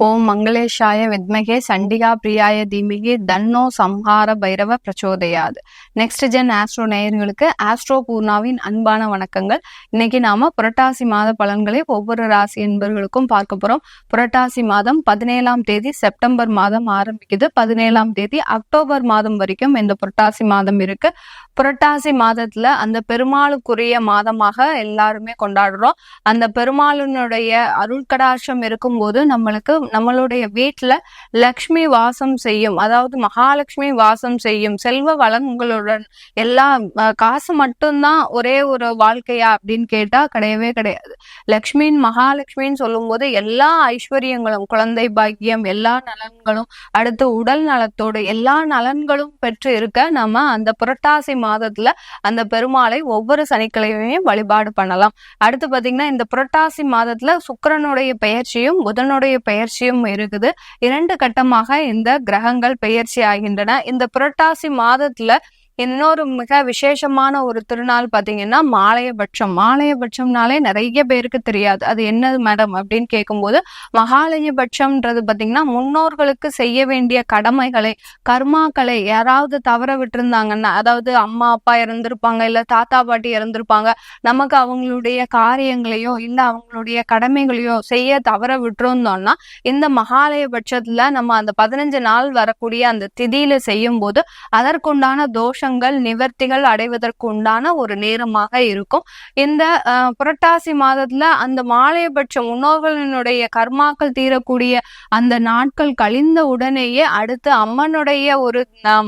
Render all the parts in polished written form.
ஓம் மங்களேஷாய வித்மகே சண்டிகா பிரியாய தீமிகி தன்னோ சம்ஹார Bhairava பிரச்சோதயாது. Next gen astro நேயர்களுக்கு ஆஸ்ட்ரோ பூர்ணாவின் அன்பான வணக்கங்கள். இன்னைக்கு நாம புரட்டாசி மாத பலன்களை ஒவ்வொரு ராசி என்பவர்களுக்கும் பார்க்க போறோம். புரட்டாசி மாதம் 17ஆம் தேதி செப்டம்பர் மாதம் ஆரம்பிக்குது. 17ஆம் தேதி அக்டோபர் மாதம் வரைக்கும் இந்த புரட்டாசி மாதம் இருக்கு. புரட்டாசி மாதத்துல அந்த பெருமாளுக்குரிய மாதமாக எல்லாருமே கொண்டாடுறோம். அந்த பெருமாளினுடைய அருள்கடாட்சம் இருக்கும்போது நம்மளுடைய வீட்டுல லக்ஷ்மி வாசம் செய்யும், அதாவது மகாலட்சுமி வாசம் செய்யும். செல்வ வளங்களுடன் எல்லா காசு மட்டும்தான் ஒரே ஒரு வாழ்க்கையா அப்படின்னு கேட்டா கிடையவே கிடையாது. லக்ஷ்மியின் மகாலட்சுமின்னு சொல்லும் போது எல்லா ஐஸ்வர்யங்களும், குழந்தை பாக்கியம், எல்லா நலன்களும், அடுத்து உடல் நலத்தோடு எல்லா நலன்களும் பெற்று இருக்க நம்ம அந்த புரட்டாசி மாதத்துல அந்த பெருமாளை ஒவ்வொரு சனிக்கிழமையும் வழிபாடு பண்ணலாம். அடுத்து பாத்தீங்கன்னா இந்த புரட்டாசி மாதத்துல சுக்கிரனுடைய பெயர்ச்சியும் புதனுடைய பெயர்ச்சியும் இருக்குது. 2 கட்டமாக இந்த கிரகங்கள் பெயர்ச்சி ஆகின்றன. இந்த புரட்டாசி மாதத்துல இன்னொரு மிக விசேஷமான ஒரு திருநாள் பாத்தீங்கன்னா மாலயபட்சம். மாலயபட்சம்னாலே நிறைய பேருக்கு தெரியாது. அது என்னது மேடம் அப்படின்னு கேட்கும்போது, மகாலயபட்சம்ன்றது பாத்தீங்கன்னா முன்னோர்களுக்கு செய்ய வேண்டிய கடமைகளை, கர்மாக்களை யாராவது தவற விட்டுருந்தாங்கன்னா, அதாவது அம்மா அப்பா இறந்திருப்பாங்க, இல்ல தாத்தா பாட்டி இறந்திருப்பாங்க, நமக்கு அவங்களுடைய காரியங்களையோ இல்ல அவங்களுடைய கடமைகளையோ செய்ய தவற விட்டுருந்தோம்னா இந்த மகாலயபட்சத்துல நம்ம அந்த 15 நாள் வரக்கூடிய அந்த திதியில செய்யும் போது அதற்குண்டான தோஷங்கள் நிவர்த்திகள் அடைவதற்கு உண்டான ஒரு நேரமாக இருக்கும். இந்த புரட்டாசி மாதத்துல அந்த மாலையபட்சம் முன்னோர்களினுடைய கர்மாக்கள் தீரக்கூடிய அந்த நாட்கள் கழிந்த உடனேயே அடுத்து அம்மனுடைய ஒரு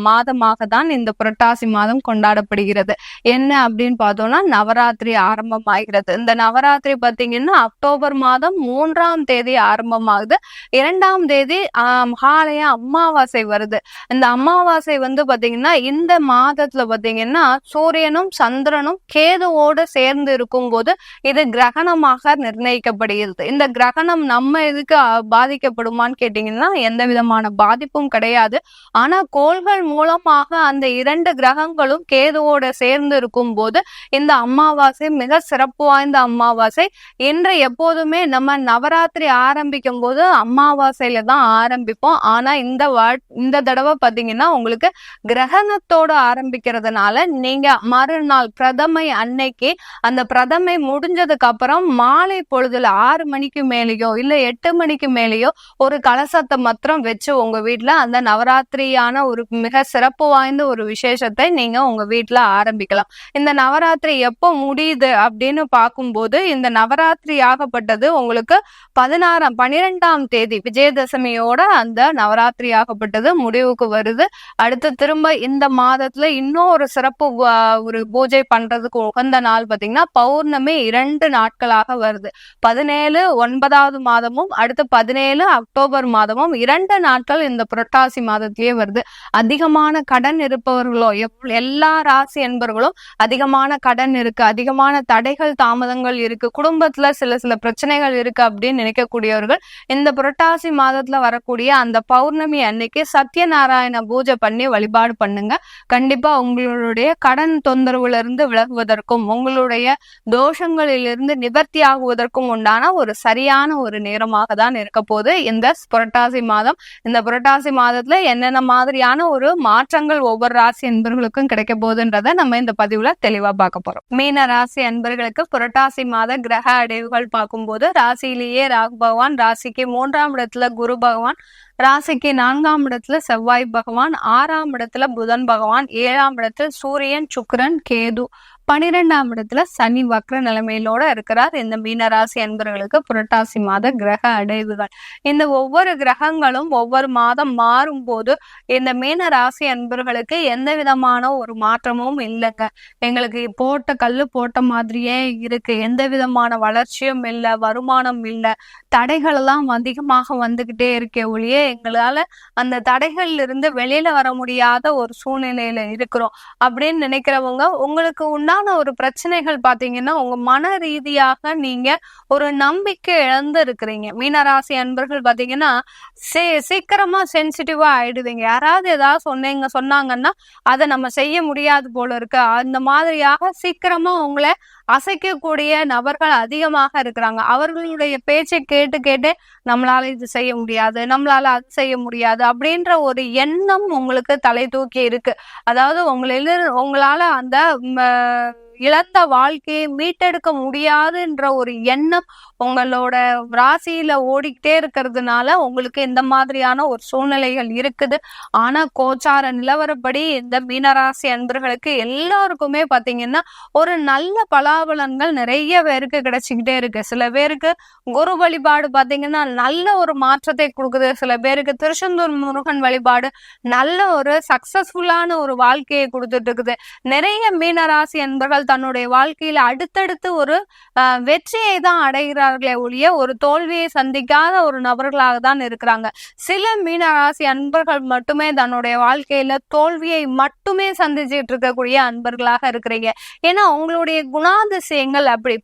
மாதமாக தான் இந்த புரட்டாசி மாதம் கொண்டாடப்படுகிறது. என்ன அப்படின்னு பார்த்தோம்னா நவராத்திரி ஆரம்பமாகிறது. இந்த நவராத்திரி பார்த்தீங்கன்னா அக்டோபர் மாதம் 3ஆம் தேதி ஆரம்பமாகுது. 2ஆம் தேதி மகாலய அமாவாசை வருது. இந்த அமாவாசை பாத்தீங்கன்னா இந்த மாதத்துல பாத்தீங்கன்னா சூரியனும் சந்திரனும் கேதுவோடு சேர்ந்து இருக்கும் போது இது கிரகணமாக நிர்ணயிக்கப்படுகிறது. இந்த கிரகணம் நம்ம எதுக்கு பாதிக்கப்படுமான்னு கேட்டீங்கன்னா எந்த விதமான பாதிப்பும் கிடையாது. ஆனா கோள்கள் மூலமாக அந்த 2 கிரகங்களும் கேதுவோட சேர்ந்து இருக்கும் போது இந்த அமாவாசை மிக சிறப்பு வாய்ந்த அமாவாசை. இன்று எப்போதுமே நம்ம நவராத்திரி ஆரம்பிக்கும் போது அமாவாசையில தான் ஆரம்பிப்போம். ஆனா இந்த தடவை பாத்தீங்கன்னா உங்களுக்கு கிரகணத்தோட ஆரம்பிக்கிறதுனால நீங்க மறுநாள் பிரதமை அன்னைக்கு அந்த பிரதமை முடிஞ்சதுக்கு அப்புறம் மாலை பொழுதுல 6 மணிக்கு மேலேயோ இல்ல 8 மணிக்கு மேலேயோ ஒரு கலசத்தை மாத்திரம் வச்சு உங்க வீட்டுல அந்த நவராத்திரியான ஒரு மிக சிறப்பு வாய்ந்த ஒரு விசேஷத்தை நீங்க உங்க வீட்டுல ஆரம்பிக்கலாம். இந்த நவராத்திரி எப்போ முடியுது அப்படின்னு பார்க்கும்போது இந்த நவராத்திரி ஆகப்பட்டது உங்களுக்கு 12ஆம் தேதி விஜயதசமியோட அந்த நவராத்திரி ஆகப்பட்டது முடிவுக்கு வருது. அடுத்து திரும்ப இந்த மாதத்துல இன்னும் ஒரு சிறப்பு ஒரு பூஜை பண்றதுக்கு உகந்த நாள் பாத்தீங்கன்னா பௌர்ணமி 2 நாட்களாக வருது. 17 மாதமும் அடுத்து 17 அக்டோபர் மாதமும் 2 நாட்கள் இந்த புரட்டாசி மாதத்திலேயே வருது. அதிகமான கடன் இருப்பவர்களோ எல்லா ராசி என்பவர்களும் அதிகமான கடன் இருக்கு, அதிகமான தடைகள் தாமதங்கள் இருக்கு, குடும்பத்துல சில பிரச்சனைகள் இருக்கு அப்படின்னு நினைக்கக்கூடியவர்கள் இந்த புரட்டாசி மாதத்துல வரக்கூடிய அந்த பௌர்ணமி அன்னைக்கு சத்யநாராயண பூஜை பண்ணி வழிபாடு பண்ணுங்க. கண்டிப்பா உங்களுடைய கடன் தொந்தரவுல இருந்து விலகுவதற்கும் உங்களுடைய தோஷங்களிலிருந்து நிவர்த்தி ஆகுவதற்கும் உண்டான ஒரு சரியான ஒரு நேரமாக தான் இருக்க போது இந்த புரட்டாசி மாதம். இந்த புரட்டாசி மாதத்துல என்னென்ன மாதிரியான ஒரு மாற்றங்கள் ஒவ்வொரு ராசி அன்பர்களுக்கும் கிடைக்க போகுதுன்றத நம்ம இந்த பதிவுல தெளிவா பார்க்க போறோம். மீன ராசி அன்பர்களுக்கு புரட்டாசி மாத கிரக அடைவுகள் பார்க்கும்போது ராசியிலேயே ராகு பகவான், ராசிக்கு 3ஆம் இடத்துல குரு பகவான், ராசிக்கு 4ஆம் இடத்துல செவ்வாய் பகவான், 6ஆம் இடத்துல புதன் பகவான், 7ஆம் இடத்துல சூரியன், சுக்கிரன், கேது, 12ஆம் இடத்துல சனி வக்ர நிலைமையிலோட இருக்கிறார். இந்த மீனராசி அன்பர்களுக்கு புரட்டாசி மாத கிரக அடைவுகள். இந்த ஒவ்வொரு கிரகங்களும் ஒவ்வொரு மாதம் மாறும் போது இந்த மீனராசி அன்பர்களுக்கு எந்த விதமான ஒரு மாற்றமும் இல்லைங்க. எங்களுக்கு போட்ட கல்லு போட்ட மாதிரியே இருக்கு, எந்த விதமான வளர்ச்சியும் இல்லை, வருமானம் இல்லை, தடைகள் எல்லாம் அதிகமாக வந்துகிட்டே இருக்கே ஒழிய எங்களால அந்த தடைகள்ல இருந்து வெளியில வர முடியாத ஒரு சூழ்நிலையில இருக்கிறோம் அப்படின்னு நினைக்கிறவங்க, உங்களுக்கு உண்டான ஒரு பிரச்சனைகள் பாத்தீங்கன்னா உங்க மன ரீதியாக நீங்க ஒரு நம்பிக்கை இழந்து இருக்கிறீங்க. மீனராசி அன்பர்கள் பாத்தீங்கன்னா சீக்கிரமா சென்சிட்டிவா ஆயிடுவீங்க. யாராவது ஏதாவது சொன்னாங்கன்னா அதை நம்ம செய்ய முடியாது போல இருக்கு, அந்த மாதிரியாக சீக்கிரமா உங்களை அசைக்கக்கூடிய நபர்கள் அதிகமாக இருக்கிறாங்க. அவர்களுடைய பேச்சை கேட்டு கேட்டு நம்மளால இது செய்ய முடியாது, நம்மளால அது செய்ய முடியாது அப்படின்ற ஒரு எண்ணம் உங்களுக்கு தலை தூக்கி இருக்கு. அதாவது உங்களால அந்த இழந்த வாழ்க்கையை மீட்டெடுக்க முடியாதுன்ற ஒரு எண்ணம் உங்களோட ராசியில ஓடிக்கிட்டே இருக்கிறதுனால உங்களுக்கு இந்த மாதிரியான ஒரு சூழ்நிலைகள் இருக்குது. ஆனா கோச்சார நிலவரப்படி இந்த மீனராசி அன்பர்களுக்கு எல்லாருக்குமே பாத்தீங்கன்னா ஒரு நல்ல பலாபலன்கள் நிறைய பேருக்கு கிடைச்சிக்கிட்டே இருக்கு. சில பேருக்கு குரு வழிபாடு பாத்தீங்கன்னா நல்ல ஒரு மாற்றத்தை கொடுக்குது. சில பேருக்கு திருச்செந்தூர் முருகன் வழிபாடு நல்ல ஒரு சக்சஸ்ஃபுல்லான ஒரு வாழ்க்கையை கொடுத்துட்டு இருக்குது. நிறைய மீனராசி அன்பர்கள் தன்னுடைய வாழ்க்கையில அடுத்தடுத்து ஒரு வெற்றியை தான் அடைகிறார்களே ஒழிய ஒரு தோல்வியை சந்திக்காத ஒரு நபர்களாக தான் இருக்கிறாங்க. சில மீனராசி அன்பர்கள் மட்டுமே தன்னுடைய வாழ்க்கையில தோல்வியை மட்டுமே சந்திச்சுட்டு இருக்கக்கூடிய அன்பர்களாக இருக்கிறீங்க. ஏன்னா உங்களுடைய குணாதிசயங்கள் அப்படி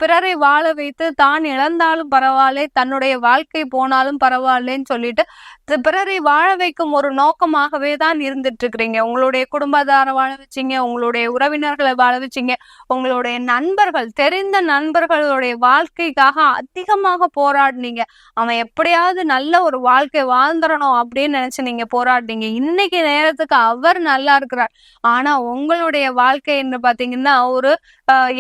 பிறரை வாழ வைத்து தான் இழந்தாலும் பரவாயில்ல, தன்னுடைய வாழ்க்கை போனாலும் பரவாயில்லன்னு சொல்லிட்டு பிறரை வாழ வைக்கும் ஒரு நோக்கமாகவே தான் இருந்துட்டு இருக்கிறீங்க. உங்களுடைய குடும்பத்தாரை வாழ வச்சீங்க, உங்களுடைய உறவினர்களை வாழ வச்சீங்க, உங்களுடைய நண்பர்கள், தெரிந்த நண்பர்களுடைய வாழ்க்கைக்காக அதிகமாக போராடினீங்க. அவன் எப்படியாவது நல்ல ஒரு வாழ்க்கை வாழ்ந்துடணும் அப்படின்னு நினைச்சு நீங்க போராடினீங்க. இன்னைக்கு நேரத்துக்கு அவர் நல்லா இருக்கிறார். ஆனா உங்களுடைய வாழ்க்கை என்ன பாத்தீங்கன்னா ஒரு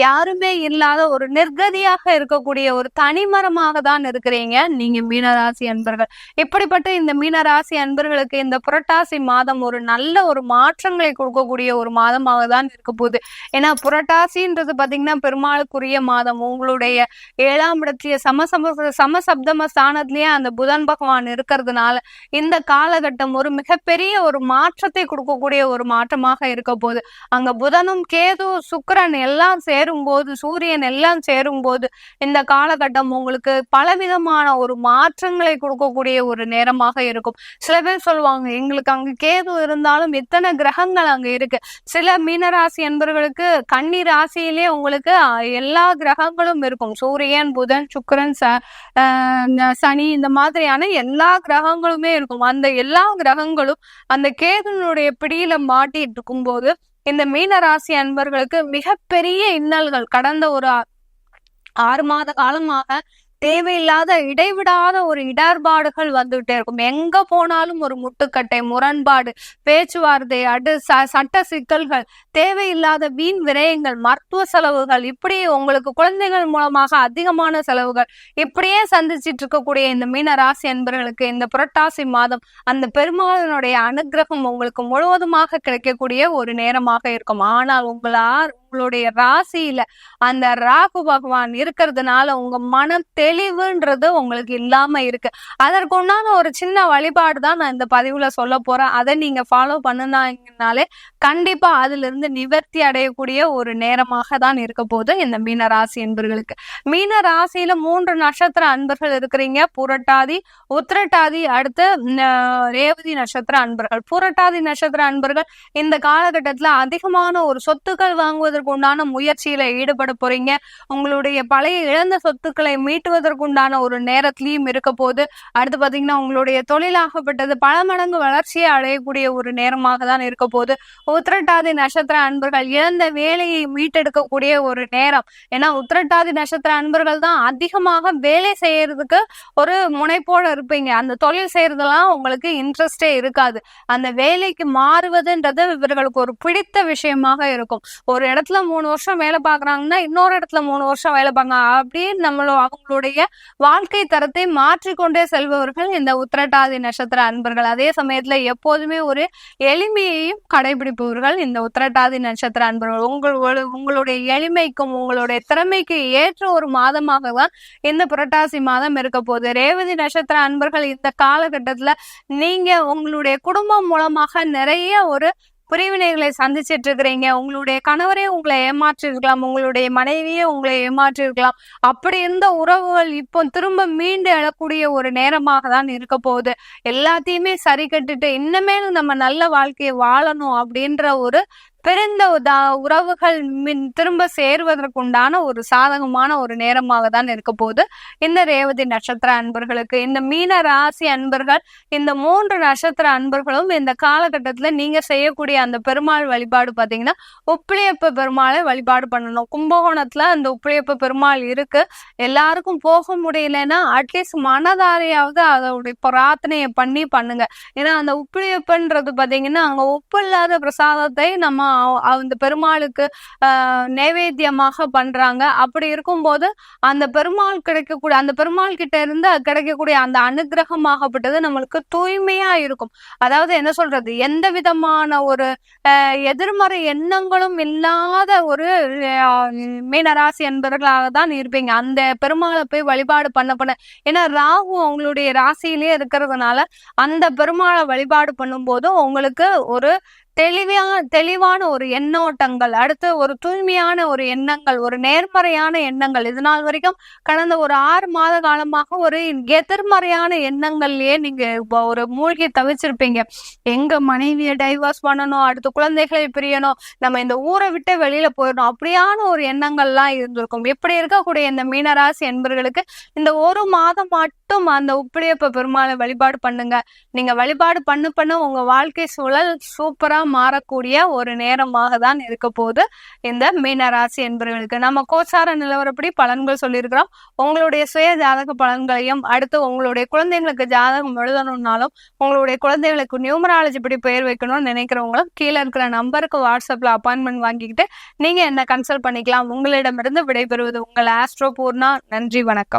யாருமே இல்லாத ஒரு நிர்கதியாக இருக்கக்கூடிய ஒரு தனிமரமாக தான் இருக்கிறீங்க நீங்க மீனராசி அன்பர்கள். இப்படிப்பட்ட இந்த மீனராசி அன்பர்களுக்கு இந்த புரட்டாசி மாதம் ஒரு நல்ல ஒரு மாற்றங்களை கொடுக்கக்கூடிய ஒரு மாதமாக தான் இருக்க போகுது. ஏன்னா புரட்டாசின்றது பாத்தீங்கன்னா பெருமாளுக்குரிய மாதம். உங்களுடைய 7ஆம் இடத்திய சமசப்தம ஸ்தானத்திலேயே அந்த புதன் பகவான் இருக்கிறதுனால இந்த காலகட்டம் ஒரு மிகப்பெரிய ஒரு மாற்றத்தை கொடுக்கக்கூடிய ஒரு மாற்றமாக இருக்க போகுது. அங்க புதனும் கேது சுக்கிரன் எல்லாம் சேரும் போது, சூரியன் எல்லாம் சேரும் போது இந்த காலகட்டம் உங்களுக்கு பலவிதமான ஒரு மாற்றங்களை கொடுக்கக்கூடிய ஒரு நேரமாக இருக்கும். சில பேர் சொல்லுவாங்க எங்களுக்கு அங்க கேது இருந்தாலும் எத்தனை கிரகங்கள் அங்க இருக்கு. சில மீனராசி என்பவர்களுக்கு கன்னி ராசியிலே உங்களுக்கு எல்லா கிரகங்களும் இருக்கும். சூரியன், புதன், சுக்கிரன், சனி இந்த மாதிரியான எல்லா கிரகங்களுமே இருக்கும். அந்த எல்லா கிரகங்களும் அந்த கேதுனுடைய பிடியில மாட்டிட்டு இருக்கும் போது இந்த மீனராசி அன்பர்களுக்கு மிகப்பெரிய இன்னல்கள் கடந்த ஒரு 6 மாத காலமாக தேவையில்லாத இடைவிடாத ஒரு இடர்பாடுகள் வந்துகிட்டே இருக்கும். எங்க போனாலும் ஒரு முட்டுக்கட்டை, முரண்பாடு, பேச்சுவார்த்தை, சட்ட சிக்கல்கள், தேவையில்லாத வீண் விரயங்கள், மருத்துவ செலவுகள், இப்படி உங்களுக்கு குழந்தைகள் மூலமாக அதிகமான செலவுகள் இப்படியே சந்திச்சிட்டு இருக்கக்கூடிய இந்த மீன ராசி அன்பர்களுக்கு இந்த புரட்டாசி மாதம் அந்த பெருமாளினுடைய அனுகிரகம் உங்களுக்கு முழுவதுமாக கிடைக்கக்கூடிய ஒரு நேரமாக இருக்கும். ஆனால் உங்களுடைய ராசியில அந்த ராகு பகவான் இருக்கிறதுனால உங்க மன தெளிவுன்றது உங்களுக்கு இல்லாம இருக்கு. அதற்கு உண்டான ஒரு சின்ன வழிபாடு தான் நான் இந்த பதிவுல சொல்ல போறேன். அதை நீங்க ஃபாலோ பண்ணுனாலே கண்டிப்பா அதுல இருந்து நிவர்த்தி அடையக்கூடிய ஒரு நேரமாக தான் இருக்க போது இந்த மீன ராசி அன்பர்களுக்கு. மீன ராசியில 3 நட்சத்திர அன்பர்கள் இருக்கிறீங்க. புரட்டாதி, உத்திரட்டாதி, அடுத்து ரேவதி நட்சத்திர அன்பர்கள். புரட்டாதி நட்சத்திர அன்பர்கள் இந்த காலகட்டத்துல அதிகமான ஒரு சொத்துக்கள் வாங்குவதற்கு உண்டான முயற்சியில ஈடுபட போறீங்க. உங்களுடைய பழைய இழந்த சொத்துக்களை மீட்டுவதற்குண்டான ஒரு நேரத்திலையும் இருக்க போது. அடுத்து பாத்தீங்கன்னா உங்களுடைய தொழிலாகப்பட்டது பல மடங்கு வளர்ச்சியை அடையக்கூடிய ஒரு நேரமாக தான் இருக்க போது. உத்திரட்டாதி நட்சத்திர அன்பர்கள் இழந்த வேலையை மீட்டெடுக்கக்கூடிய ஒரு நேரம். ஏன்னா உத்திரட்டாதி நட்சத்திர அன்பர்கள் தான் அதிகமாக வேலை செய்யறதுக்கு ஒரு முனைப்போட இருப்பீங்க. அந்த தொழில் செய்யறதெல்லாம் உங்களுக்கு இன்ட்ரெஸ்டே இருக்காது. அந்த வேலைக்கு மாறுவதுன்றது இவர்களுக்கு ஒரு பிடித்த விஷயமாக இருக்கும். ஒரு இடத்துல 3 வருஷம் வேலை பாக்குறாங்கன்னா இன்னொரு இடத்துல 3 வருஷம் வேலை பார்க்க அப்படியே அவங்களுடைய வாழ்க்கை தரத்தை மாற்றிக்கொண்டே செல்பவர்கள் இந்த உத்திரட்டாதி நட்சத்திர அன்பர்கள். அதே சமயத்துல எப்போதுமே ஒரு எளிமையையும் கடைபிடிப்பவர்கள் இந்த உத்திரட்டாதி நட்சத்திர அன்பர்கள். உங்களுடைய எளிமைக்கும் உங்களுடைய திறமைக்கு ஏற்ற ஒரு மாதமாக தான் இந்த புரட்டாசி மாதம் இருக்க போகுது. ரேவதி நட்சத்திர அன்பர்கள் இந்த காலகட்டத்துல நீங்க உங்களுடைய குடும்பம் மூலமாக நிறைய ஒரு பிரிவினைகளை சந்திச்சிட்டு இருக்கிறீங்க. உங்களுடைய கணவரே உங்களை ஏமாற்றிருக்கலாம், உங்களுடைய மனைவியே உங்களை ஏமாற்றிருக்கலாம். அப்படி இருந்த உறவுகள் இப்போ திரும்ப மீண்டு எழக்கூடிய ஒரு நேரமாக தான் இருக்க போகுது. எல்லாத்தையுமே சரி கட்டுட்டு இன்னமேலும் நம்ம நல்ல வாழ்க்கையை வாழணும் அப்படின்ற ஒரு பிரிந்த உறவுகள் திரும்ப சேருவதற்குண்டான ஒரு சாதகமான ஒரு நேரமாக தான் இருக்க போது இந்த ரேவதி நட்சத்திர அன்பர்களுக்கு. இந்த மீன ராசி அன்பர்கள், இந்த 3 நட்சத்திர அன்பர்களும் இந்த காலகட்டத்துல நீங்க செய்யக்கூடிய அந்த பெருமாள் வழிபாடு பாத்தீங்கன்னா உப்பிலியப்ப பெருமாளை வழிபாடு பண்ணணும். கும்பகோணத்துல அந்த உப்பிலியப்ப பெருமாள் இருக்கு. எல்லாருக்கும் போக முடியலன்னா அட்லீஸ்ட் மனதாரையாவது அதோடைய பிரார்த்தனையை பண்ணி பண்ணுங்க. ஏன்னா அந்த உப்பிலியப்பன்றது பாத்தீங்கன்னா அங்க உப்பு இல்லாத பிரசாதத்தை நம்ம அந்த பெருமாளுக்கு நைவேத்தியமாக பண்றாங்க. அப்படி இருக்கும்போது அந்த பெருமாள் கிடைக்கக்கூடிய, அந்த பெருமாள் கிட்ட இருந்து கிடைக்கக்கூடிய அந்த அனுகிரகமாகப்பட்டது நம்மளுக்கு தூய்மையா இருக்கும். அதாவது என்ன சொல்றது, எந்த விதமான ஒரு எதிர்மறை எண்ணங்களும் இல்லாத ஒரு மீனராசி என்பவர்களாக தான் இருப்பீங்க அந்த பெருமாளை போய் வழிபாடு பண்ண. ஏன்னா ராகு அவங்களுடைய ராசியிலேயே இருக்கிறதுனால அந்த பெருமாளை வழிபாடு பண்ணும்போது உங்களுக்கு ஒரு தெளிவான ஒரு எண்ணோட்டங்கள், அடுத்து ஒரு தூய்மையான ஒரு எண்ணங்கள், ஒரு நேர்மறையான எண்ணங்கள். இது நாள் வரைக்கும் கடந்த ஒரு 6 மாத காலமாக ஒரு எதிர்மறையான எண்ணங்கள்லயே நீங்க ஒரு மூழ்கி தவிச்சிருப்பீங்க. எங்க மனைவியை டைவர்ஸ் பண்ணணும், அடுத்து குழந்தைகளை பிரியணும், நம்ம இந்த ஊரை விட்டு வெளியில போயிடணும், அப்படியான ஒரு எண்ணங்கள்லாம் இருந்திருக்கும். இப்படி இருக்கக்கூடிய இந்த மீனராசி என்பவர்களுக்கு இந்த ஒரு மாதம் மட்டும் அந்த உப்பிலியப்ப பெருமாளை வழிபாடு பண்ணுங்க. நீங்க வழிபாடு பண்ண உங்க வாழ்க்கை சூழல் சூப்பரா மாறக்கூடிய ஒரு நேரமாக தான் இருக்க போது இந்த மீனராசி என்பவர்களுக்கு. நம்ம கோச்சார நிலவரப்படி பலன்கள் சொல்லியிருக்கிறோம். உங்களுடைய சுய ஜாதக பலன்களையும், அடுத்து உங்களுடைய குழந்தைங்களுக்கு ஜாதகம் எழுதணும்னாலும், உங்களுடைய குழந்தைகளுக்கு நியூமராலஜி படி பெயர் வைக்கணும்னு நினைக்கிறவங்களும் கீழே இருக்கிற நம்பருக்கு வாட்ஸ்அப்ல அப்பாயின்மெண்ட் வாங்கிக்கிட்டு நீங்க என்ன கன்சல்ட் பண்ணிக்கலாம். உங்களிடமிருந்து விடைபெறுவது உங்கள் ஆஸ்ட்ரோ பூர்ணா. நன்றி, வணக்கம்.